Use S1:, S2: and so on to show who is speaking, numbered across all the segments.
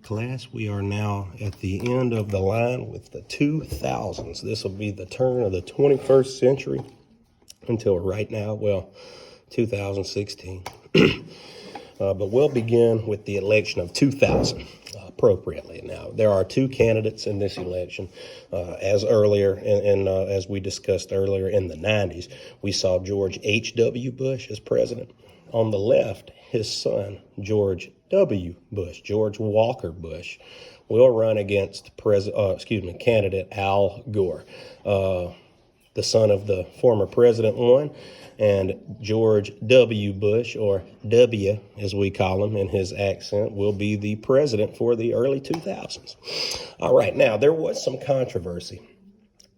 S1: class. We are now at the end of the line with the 2000s. This will be the turn of the 21st century until right now, well, 2016. But we'll begin with the election of 2000 appropriately. Now, there are two candidates in this election. As we discussed earlier in the 90s, we saw George H.W. Bush as president. On the left, his son, George W. Bush, George Walker Bush, will run against candidate Al Gore. The son of the former president won, and George W. Bush, or W as we call him in his accent, will be the president for the early 2000s. All right, now there was some controversy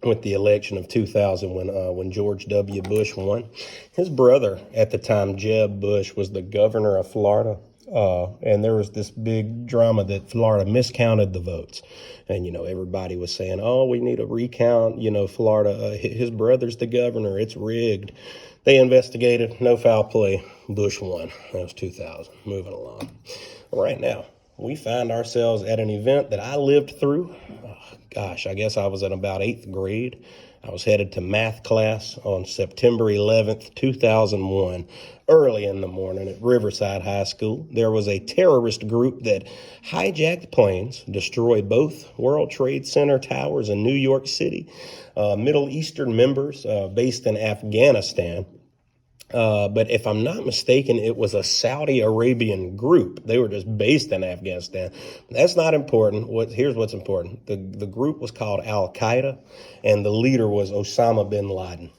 S1: with the election of 2000 when George W. Bush won. His brother at the time, Jeb Bush, was the governor of Florida. And there was this big drama that Florida miscounted the votes. And, everybody was saying, oh, we need a recount. Florida, his brother's the governor. It's rigged. They investigated. No foul play. Bush won. That was 2000. Moving along. Right now, we find ourselves at an event that I lived through. I guess I was in about 8th grade. I was headed to math class on September 11th, 2001, early in the morning at Riverside High School. There was a terrorist group that hijacked planes, destroyed both World Trade Center towers in New York City, Middle Eastern members based in Afghanistan. But if I'm not mistaken, it was a Saudi Arabian group. They were just based in Afghanistan. That's not important. Here's what's important. The group was called Al-Qaeda, and the leader was Osama bin Laden.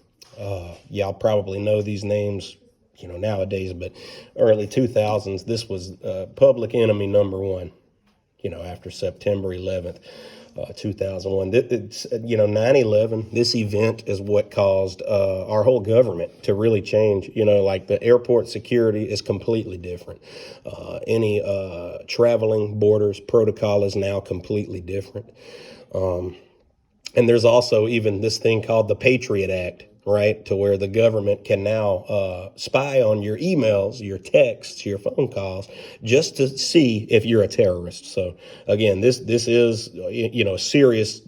S1: Y'all probably know these names, nowadays, but early 2000s, this was public enemy number one, after September 11th. 2001. 9/11, this event is what caused our whole government to really change. Like the airport security is completely different. Any traveling borders protocol is now completely different. And there's also even this thing called the Patriot Act, right, to where the government can now spy on your emails, your texts, your phone calls, just to see if you're a terrorist. So, again, this is, a serious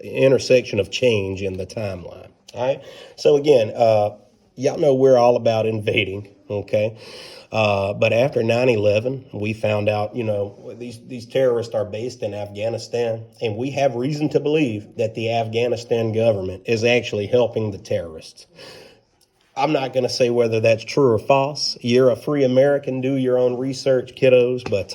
S1: intersection of change in the timeline. All right. So, again, y'all know we're all about invading. OK. But after 9/11, we found out, these terrorists are based in Afghanistan, and we have reason to believe that the Afghanistan government is actually helping the terrorists. I'm not going to say whether that's true or false. You're a free American. Do your own research, kiddos. But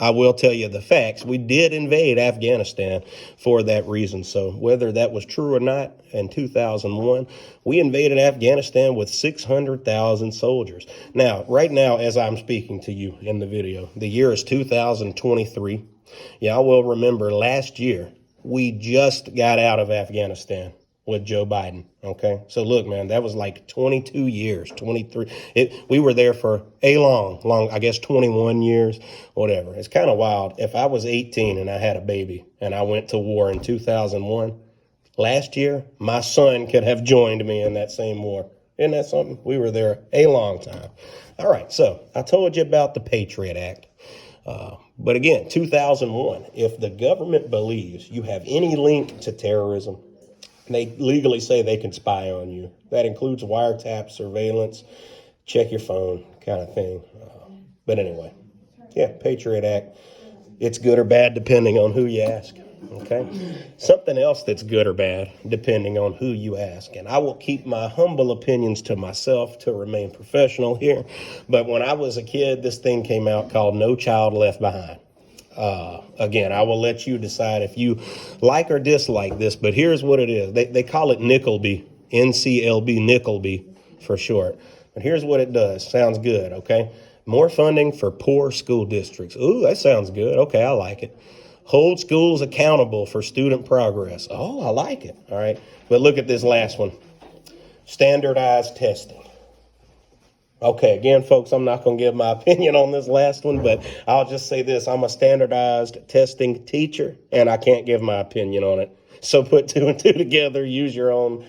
S1: I will tell you the facts. We did invade Afghanistan for that reason. So whether that was true or not, in 2001, we invaded Afghanistan with 600,000 soldiers. Now, right now, as I'm speaking to you in the video, the year is 2023. Y'all will remember last year, we just got out of Afghanistan with Joe Biden. Okay. So look, man, that was like 22 years, 23. We were there for a long, I guess 21 years, whatever. It's kind of wild. If I was 18 and I had a baby and I went to war in 2001, last year, my son could have joined me in that same war. Isn't that something? We were there a long time. All right. So I told you about the Patriot Act. But again, 2001, if the government believes you have any link to terrorism, they legally say they can spy on you. That includes wiretap, surveillance, check your phone kind of thing. But anyway, Patriot Act. It's good or bad depending on who you ask. Okay. Something else that's good or bad depending on who you ask. And I will keep my humble opinions to myself to remain professional here. But when I was a kid, this thing came out called No Child Left Behind. Again, I will let you decide if you like or dislike this, but here's what it is. They call it Nickelby, NCLB, Nickelby for short. But here's what it does. Sounds good, okay? More funding for poor school districts. Ooh, that sounds good. Okay, I like it. Hold schools accountable for student progress. Oh, I like it. All right. But look at this last one. Standardized testing. Okay, again, folks, I'm not going to give my opinion on this last one, but I'll just say this. I'm a standardized testing teacher, and I can't give my opinion on it. So put two and two together, use your own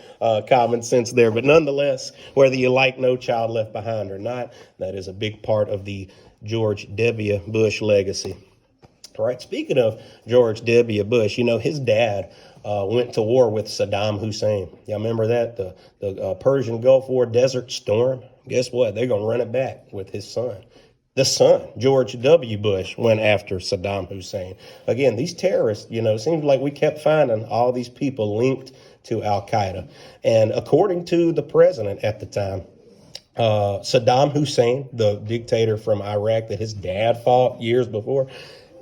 S1: common sense there. But nonetheless, whether you like No Child Left Behind or not, that is a big part of the George W. Bush legacy. right? Speaking of George W. Bush, you know, his dad went to war with Saddam Hussein. Y'all remember that? The Persian Gulf War, Desert Storm? Guess what? They're going to run it back with his son. The son, George W. Bush, went after Saddam Hussein. Again, these terrorists, you know, it seems like we kept finding all these people linked to Al-Qaeda. And according to the president at the time, Saddam Hussein, the dictator from Iraq that his dad fought years before,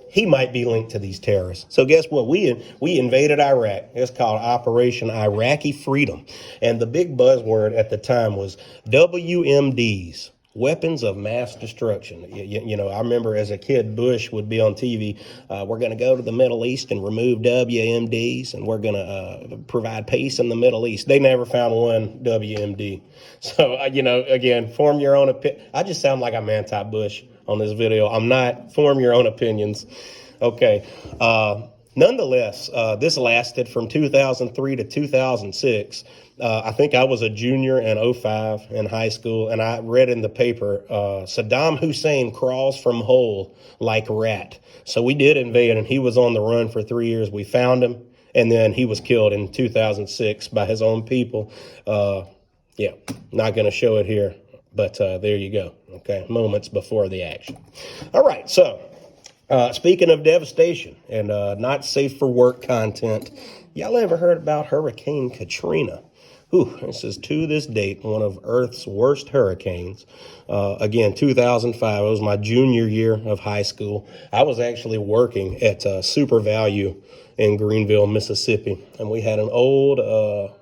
S1: he might be linked to these terrorists. So guess what? We invaded Iraq. It's called Operation Iraqi Freedom. And the big buzzword at the time was WMDs. Weapons of mass destruction. You know, I remember as a kid, Bush would be on TV. We're going to go to the Middle East and remove WMDs, and we're going to provide peace in the Middle East. They never found one WMD. So, you know, again, form your own opinion. I just sound like I'm anti-Bush on this video. I'm not. Form your own opinions. Okay. Nonetheless, this lasted from 2003 to 2006. I think I was a junior in 2005 in high school, and I read in the paper, Saddam Hussein crawls from hole like rat. So we did invade, and he was on the run for 3 years. We found him, and then he was killed in 2006 by his own people. Yeah, not going to show it here, but there you go. Okay, moments before the action. All right, so speaking of devastation and not safe for work content, y'all ever heard about Hurricane Katrina? This is to this date one of Earth's worst hurricanes. Again, 2005, it was my junior year of high school. I was actually working at Super Value in Greenville, Mississippi, and we had an old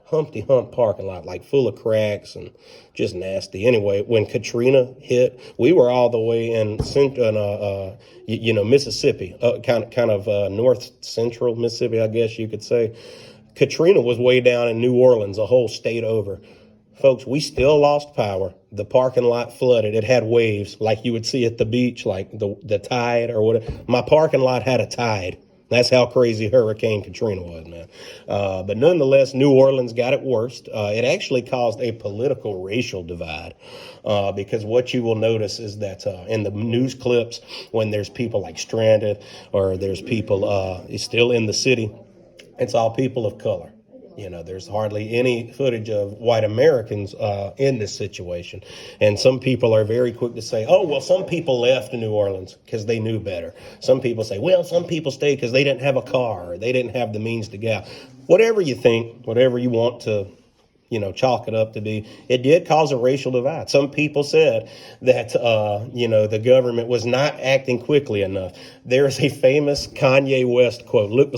S1: Humpty Hump parking lot, like full of cracks and just nasty. Anyway, when Katrina hit, we were all the way in Mississippi, kind of north central Mississippi, I guess you could say. Katrina was way down in New Orleans, a whole state over. Folks, we still lost power. The parking lot flooded. It had waves like you would see at the beach, like the tide or whatever. My parking lot had a tide. That's how crazy Hurricane Katrina was, man. But nonetheless, New Orleans got it worst. It actually caused a political racial divide because what you will notice is that in the news clips, when there's people like stranded or there's people still in the city, it's all people of color. You know, there's hardly any footage of white Americans in this situation. And some people are very quick to say, oh, well, some people left New Orleans because they knew better. Some people say, well, some people stayed because they didn't have a car or they didn't have the means to get out. Whatever you think, whatever you want to, chalk it up to be, it did cause a racial divide. Some people said that, the government was not acting quickly enough. There's a famous Kanye West quote. Look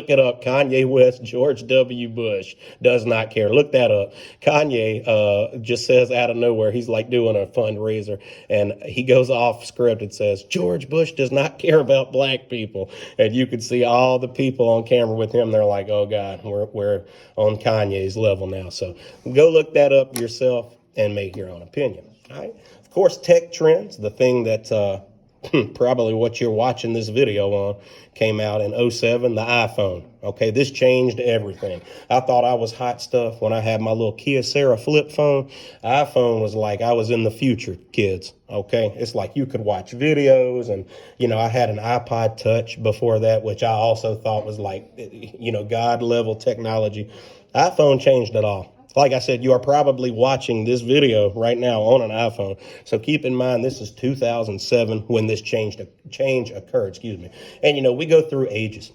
S1: it up. Kanye West, George W. Bush does not care. Look that up. Kanye just says out of nowhere, he's like doing a fundraiser, and he goes off script and says, George Bush does not care about black people. And you could see all the people on camera with him. They're like, oh, God, we're on Kanye's level now. So go look that up yourself and make your own opinion. All right. Of course, tech trends, the thing that probably what you're watching this video on, came out in 2007, the iPhone. Okay, this changed everything. I thought I was hot stuff when I had my little Kyocera flip phone. iPhone was like I was in the future, kids. Okay, it's like you could watch videos, and I had an iPod Touch before that, which I also thought was like God level technology. iPhone changed it all. Like I said, you are probably watching this video right now on an iPhone. So keep in mind, this is 2007 when this change occurred, And, we go through ages.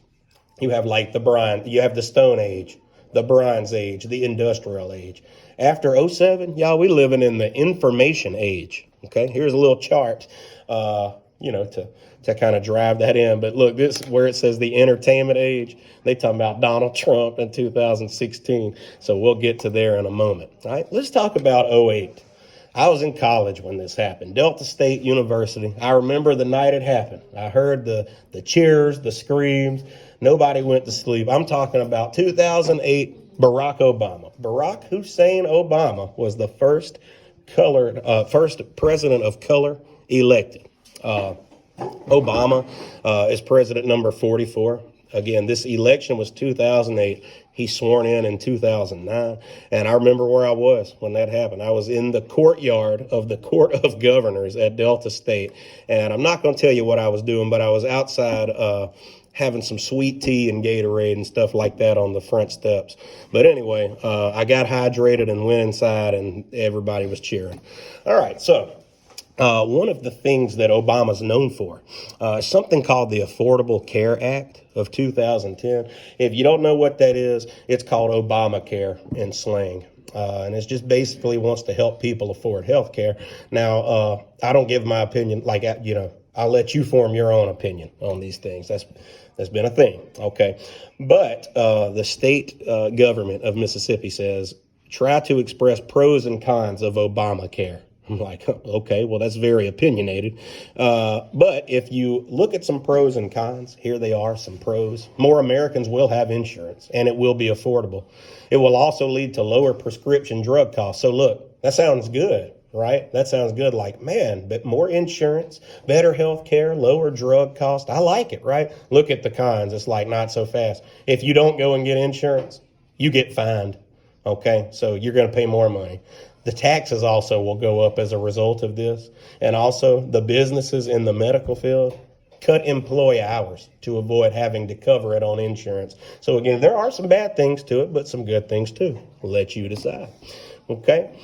S1: You have like you have the Stone Age, the Bronze Age, the Industrial Age. After 2007, y'all, we living in the Information Age. Okay, here's a little chart, to kind of drive that in. But look, this where it says the Entertainment Age. They talking about Donald Trump in 2016. So we'll get to there in a moment. All right, let's talk about 2008. I was in college when this happened, Delta State University. I remember the night it happened. I heard the cheers, the screams. Nobody went to sleep. I'm talking about 2008, Barack Obama. Barack Hussein Obama was the first president of color elected. Obama is president number 44. Again, this election was 2008. He sworn in 2009. And I remember where I was when that happened. I was in the courtyard of the Court of Governors at Delta State. And I'm not going to tell you what I was doing, but I was outside having some sweet tea and Gatorade and stuff like that on the front steps. But anyway, I got hydrated and went inside, and everybody was cheering. All right, so one of the things that Obama's known for is something called the Affordable Care Act of 2010. If you don't know what that is, it's called Obamacare in slang. And it's just basically wants to help people afford health care. Now, I don't give my opinion, I'll let you form your own opinion on these things. That's been a thing, okay? But the state government of Mississippi says, try to express pros and cons of Obamacare. I'm like, okay, well, that's very opinionated. But if you look at some pros and cons, here they are, some pros. More Americans will have insurance, and it will be affordable. It will also lead to lower prescription drug costs. So look, that sounds good, right? That sounds good. Like, man, but more insurance, better health care, lower drug costs. I like it, right? Look at the cons. It's like not so fast. If you don't go and get insurance, you get fined. Okay, so you're going to pay more money. The taxes also will go up as a result of this. And also the businesses in the medical field cut employee hours to avoid having to cover it on insurance. So again, there are some bad things to it, but some good things too. We'll let you decide. Okay.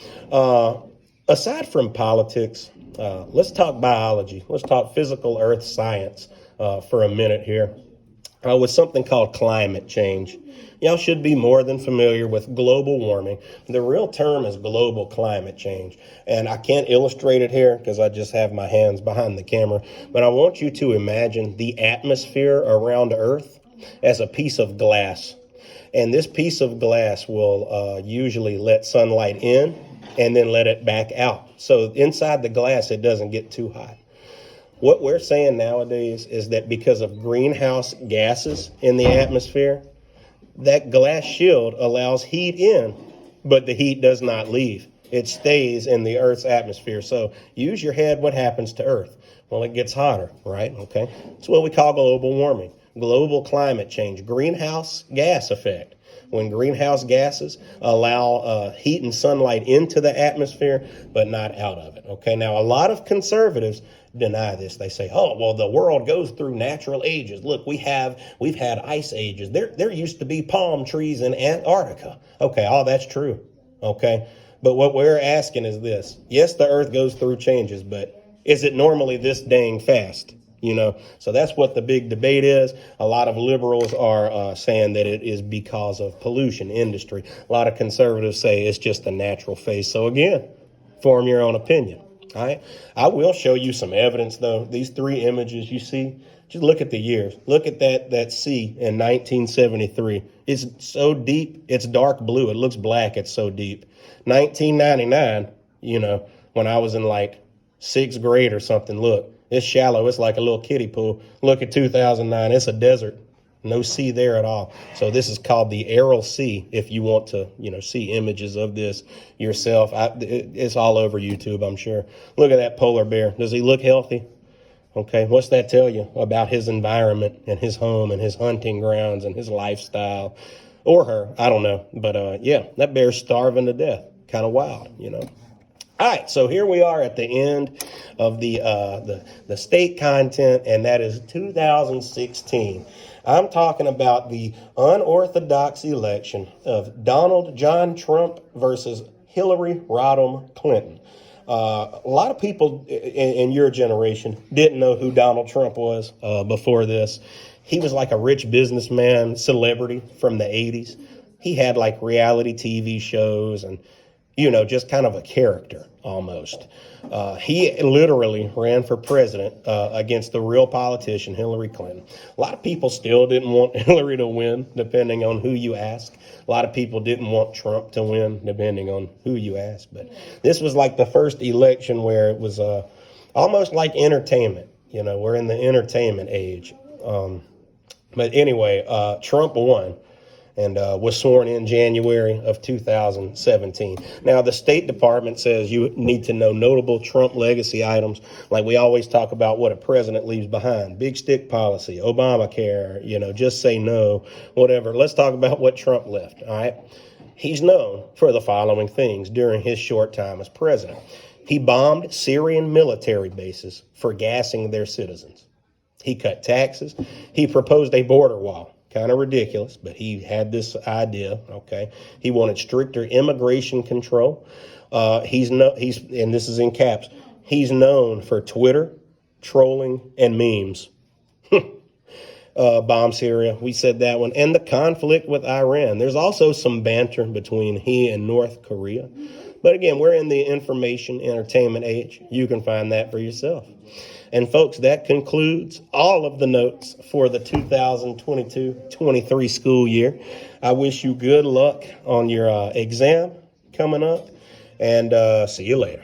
S1: Aside from politics, let's talk biology. Let's talk physical earth science for a minute here. With something called climate change. Y'all should be more than familiar with global warming. The real term is global climate change. And I can't illustrate it here because I just have my hands behind the camera. But I want you to imagine the atmosphere around Earth as a piece of glass. And this piece of glass will usually let sunlight in and then let it back out. So inside the glass, it doesn't get too hot. What we're saying nowadays is that because of greenhouse gases in the atmosphere, that glass shield allows heat in, but the heat does not leave. It stays in the Earth's atmosphere. So use your head, what happens to Earth? Well, it gets hotter, right? Okay. It's what we call global warming, global climate change, greenhouse gas effect. When greenhouse gases allow heat and sunlight into the atmosphere, but not out of it. Okay, now a lot of conservatives deny this. They say, oh, well, the world goes through natural ages. Look, we've had ice ages. There used to be palm trees in Antarctica. Okay, all that's true. Okay, but what we're asking is this. Yes, the earth goes through changes, but is it normally this dang fast? So that's what the big debate is. A lot of liberals are saying that it is because of pollution, industry. A lot of conservatives say it's just a natural phase. So again, form your own opinion. All right. I will show you some evidence, though. These three images you see, just look at the years. Look at that sea in 1973. It's so deep. It's dark blue. It looks black. It's so deep. 1999, when I was in like sixth grade or something, look. It's shallow. It's like a little kiddie pool. Look at 2009. It's a desert. No sea there at all. So this is called the Aral Sea. If you want to, see images of this yourself, it's all over YouTube, I'm sure. Look at that polar bear. Does he look healthy? Okay. What's that tell you about his environment and his home and his hunting grounds and his lifestyle? Or her. I don't know. But yeah, that bear's starving to death. Kind of wild, All right, so here we are at the end of the state content, and that is 2016. I'm talking about the unorthodox election of Donald John Trump versus Hillary Rodham Clinton. A lot of people in your generation didn't know who Donald Trump was before this. He was like a rich businessman, celebrity from the 80s. He had like reality TV shows and just kind of a character almost. He literally ran for president against the real politician, Hillary Clinton. A lot of people still didn't want Hillary to win, depending on who you ask. A lot of people didn't want Trump to win, depending on who you ask. But this was like the first election where it was almost like entertainment. We're in the entertainment age. But anyway, Trump won. and was sworn in January of 2017. Now, the State Department says you need to know notable Trump legacy items, like we always talk about what a president leaves behind. Big stick policy, Obamacare, just say no, whatever. Let's talk about what Trump left, all right? He's known for the following things during his short time as president. He bombed Syrian military bases for gassing their citizens. He cut taxes. He proposed a border wall. Kind of ridiculous, but he had this idea, okay? He wanted stricter immigration control. And this is in caps, he's known for Twitter, trolling, and memes. Bomb Syria, we said that one. And the conflict with Iran. There's also some banter between he and North Korea. But again, we're in the information entertainment age. You can find that for yourself. And folks, that concludes all of the notes for the 2022-23 school year. I wish you good luck on your exam coming up, and see you later.